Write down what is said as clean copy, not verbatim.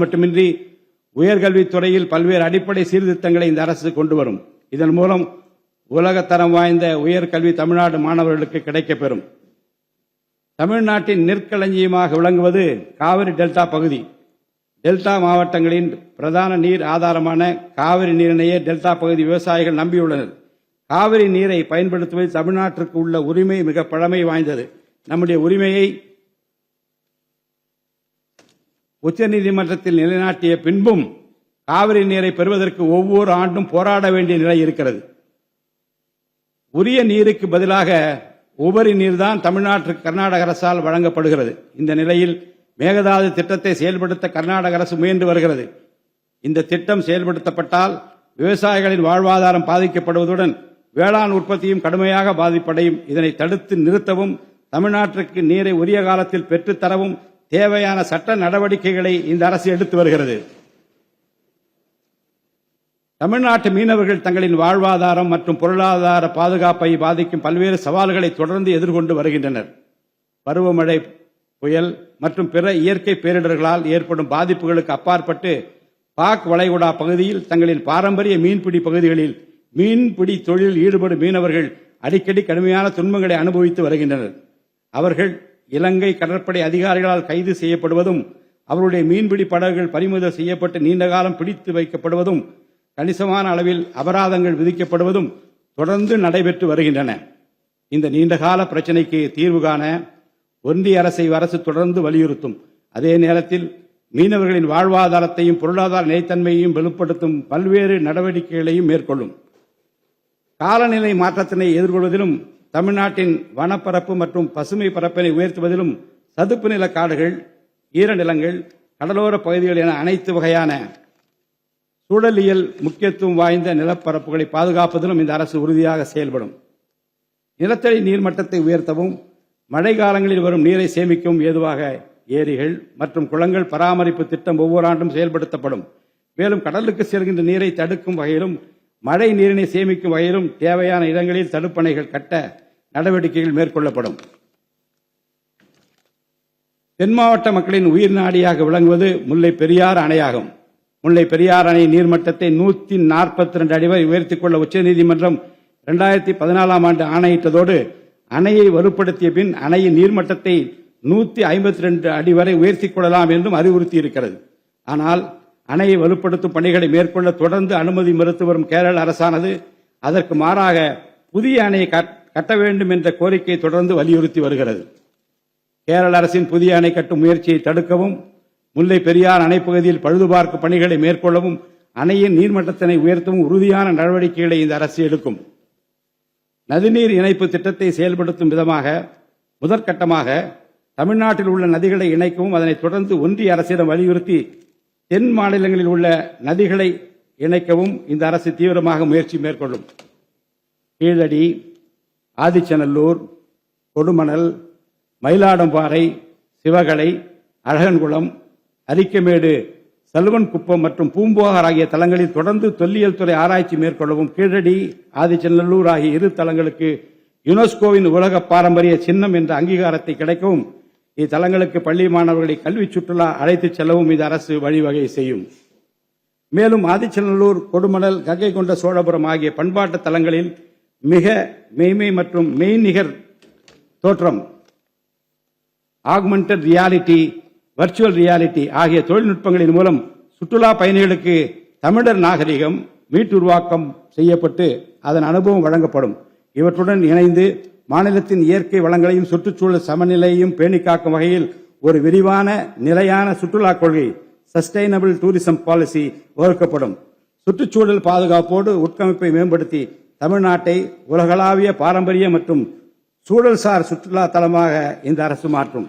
மட்டுமின்றி உயர்கல்வித்துறையில் பல்வேறு அடிப்படை சீர்திருத்தங்களை இந்த அரசு கொண்டு வரும். இதன் மூலம் உலகத்தரம் வாய்ந்த உயர்கல்வி தமிழ்நாடு மாணவர்களுக்கு கிடைக்கப்பெறும். தமிழ்நாட்டின் நெற்களஞ்சியமாக விளங்குவது காவிரி டெல்டா பகுதி. டெல்டா மாவட்டங்களின் பிரதான நீர் ஆதாரமான காவிரி நீரினையே டெல்டா பகுதி விவசாயிகள் நம்பியுள்ளனர். காவிரி நீரை பயன்படுத்துவது தமிழ்நாட்டிற்கு உள்ள உரிமை மிக பழமை வாய்ந்தது. நம்முடைய உரிமையை உச்சநீதிமன்றத்தில் நிலைநாட்டிய பின்பும் காவிரி நீரை பெறுவதற்கு ஒவ்வொரு ஆண்டும் போராட வேண்டிய நிலை இருக்கிறது. உரிய நீருக்கு பதிலாக உபரி நீர்தான் தமிழ்நாட்டிற்கு கர்நாடக அரசால் வழங்கப்படுகிறது. இந்த நிலையில் மேகதாது திட்டத்தை செயல்படுத்த கர்நாடக அரசு முயன்று வருகிறது. இந்த திட்டம் செயல்படுத்தப்பட்டால் விவசாயிகளின் வாழ்வாதாரம் பாதிக்கப்படுவதுடன் வேளாண் உற்பத்தியும் கடுமையாக பாதிப்படையும். இதனை தடுத்து நிறுத்தவும் தமிழ்நாட்டிற்கு நீரை உரிய காலத்தில் பெற்றுத்தரவும் தேவையான சட்ட நடவடிக்கைகளை இந்த அரசு எடுத்து வருகிறது. தமிழ்நாட்டு மீனவர்கள் தங்களின் வாழ்வாதாரம் மற்றும் பொருளாதார பாதுகாப்பை பாதிக்கும் பல்வேறு சவால்களை தொடர்ந்து எதிர்கொண்டு வருகின்றனர். பருவமழை, புயல் மற்றும் பிற இயற்கை பேரிடர்களால் ஏற்படும் பாதிப்புகளுக்கு அப்பாற்பட்டு பாக் வளைகுடா பகுதியில் தங்களின் பாரம்பரிய மீன்பிடி பகுதிகளில் மீன்பிடி தொழிலில் ஈடுபடும் மீனவர்கள் அடிக்கடி கடுமையான துன்பங்களை அனுபவித்து வருகின்றனர். அவர்கள் இலங்கை கடற்படை அதிகாரிகளால் கைது செய்யப்படுவதும் அவருடைய மீன்பிடி படகுகள் பறிமுதல் செய்யப்பட்டு நீண்ட காலம் பிடித்து வைக்கப்படுவதும் கணிசமான அளவில் அபராதங்கள் விதிக்கப்படுவதும் தொடர்ந்து நடைபெற்று வருகின்றன. இந்த நீண்டகால பிரச்சினைக்கு தீர்வு காண ஒன்றிய அரசு தொடர்ந்து வலியுறுத்தும். அதே நேரத்தில் மீனவர்களின் வாழ்வாதாரத்தையும் பொருளாதார நிலைத்தன்மையையும் வலுப்படுத்தும் பல்வேறு நடவடிக்கைகளையும் மேற்கொள்ளும். காலநிலை மாற்றத்தினை எதிர்கொள்வதிலும் தமிழ்நாட்டின் வனப்பரப்பு மற்றும் பசுமை பரப்பினை உயர்த்துவதிலும் சதுப்பு நில காடுகள், ஈரநிலங்கள், கடலோர பகுதிகள் என அனைத்து வகையான சூழலியல் முக்கியத்துவம் வாய்ந்த நிலப்பரப்புகளை பாதுகாப்பதிலும் இந்த அரசு உறுதியாக செயல்படும். நிலத்தடி நீர்மட்டத்தை உயர்த்தவும் மழை காலங்களில் வரும் நீரை சேமிக்கவும் ஏதுவாக ஏரிகள் மற்றும் குளங்கள் பராமரிப்பு திட்டம் ஒவ்வொரு ஆண்டும் செயல்படுத்தப்படும். மேலும் கடலுக்கு செல்கின்ற நீரை தடுக்கும் வகையிலும் மழை நீரினை சேமிக்கும் வகையிலும் தேவையான இடங்களில் தடுப்பணைகள் கட்ட நடவடிக்கைகள் மேற்கொள்ளப்படும். தென் மாவட்ட மக்களின் உயிர் நாடியாக விளங்குவது முல்லை பெரியாறு அணையாகும். முல்லை பெரியாறு அணை நீர்மட்டத்தை 142 அடி வரை உயர்த்திக் கொள்ள உச்சநீதிமன்றம் 2014ஆம் ஆண்டு ஆணையிட்டதோடு அணையை வலுப்படுத்திய பின் அணையின் நீர்மட்டத்தை 152 அடி வரை உயர்த்திக் கொள்ளலாம் என்றும் அறிவுறுத்தியிருக்கிறது. ஆனால் அணையை வலுப்படுத்தும் பணிகளை மேற்கொள்ள தொடர்ந்து அனுமதி மறுத்து வரும் கேரள அரசானது அதற்கு மாறாக புதிய அணையை கட்ட வேண்டும் என்ற கோரிக்கையை தொடர்ந்து வலியுறுத்தி வருகிறது. கேரள அரசின் புதிய அணை கட்டும் முயற்சியை தடுக்கவும் முல்லை பெரியார் அணைப்பகுதியில் பழுதுபார்க்கும் பணிகளை மேற்கொள்ளவும் அணையின் நீர்மட்டத்தினை உயர்த்தவும் உறுதியான நடவடிக்கைகளை இந்த அரசு எடுக்கும். நதிநீர் இணைப்பு திட்டத்தை செயல்படுத்தும் விதமாக முதற்கட்டமாக தமிழ்நாட்டில் உள்ள நதிகளை இணைக்கவும் அதனைத் தொடர்ந்து ஒன்றிய அரசிடம் வலியுறுத்தி தென் மாநிலங்களில் உள்ள நதிகளை இணைக்கவும் இந்த அரசு தீவிரமாக முயற்சி மேற்கொள்ளும். கீழடி, ஆதிச்சநல்லூர், கொடுமணல், மயிலாடும்பாறை, சிவகலை, அழகன்குளம், அரிக்கமேடு, சல்வன்குப்பம் மற்றும் பூம்புகார் ஆகிய தலங்களில் தொடர்ந்து தொல்லியல் துறை ஆராய்ச்சி மேற்கொள்ளவும் கீழடி, ஆதிச்சநல்லூர் ஆகிய இரு தலங்களுக்கு யுனெஸ்கோவின் உலக பாரம்பரிய சின்னம் என்ற அங்கீகாரத்தை கிடைக்கவும் இத்தலங்களுக்கு பள்ளி மாணவர்களை கல்வி சுற்றுலா அழைத்துச் செல்லவும் இந்த அரசு வழிவகை செய்யும். மேலும் ஆதிச்சநல்லூர், கொடுமணல், கங்கை கொண்ட சோழபுரம் ஆகிய பண்பாட்டு தலங்களில் மிக மெய்மை மற்றும் மெய்நிகர் தோற்றம், ஆக்மெண்டட் ரியாலிட்டி, வர்ச்சுவல் ரியாலிட்டி ஆகிய தொழில்நுட்பங்களின் மூலம் சுற்றுலா பயணிகளுக்கு தமிழர் நாகரிகம் மீட்டுருவாக்கம் செய்யப்பட்டு அதன் அனுபவம் வழங்கப்படும். இவற்றுடன் இணைந்து மாநிலத்தின் இயற்கை வளங்களையும் சுற்றுச்சூழல் சமநிலையையும் பேணி காக்கும் வகையில் ஒரு விரிவான நிலையான சுற்றுலா கொள்கை சஸ்டைனபிள் டூரிசம் பாலிசி வகுக்கப்படும். சுற்றுச்சூழல் பாதுகாப்போடு உட்கமைப்பை மேம்படுத்தி தமிழ்நாட்டை உலகளாவிய பாரம்பரிய மற்றும் சூழல்சார் சுற்றுலா தலமாக இந்த அரசு மாற்றும்.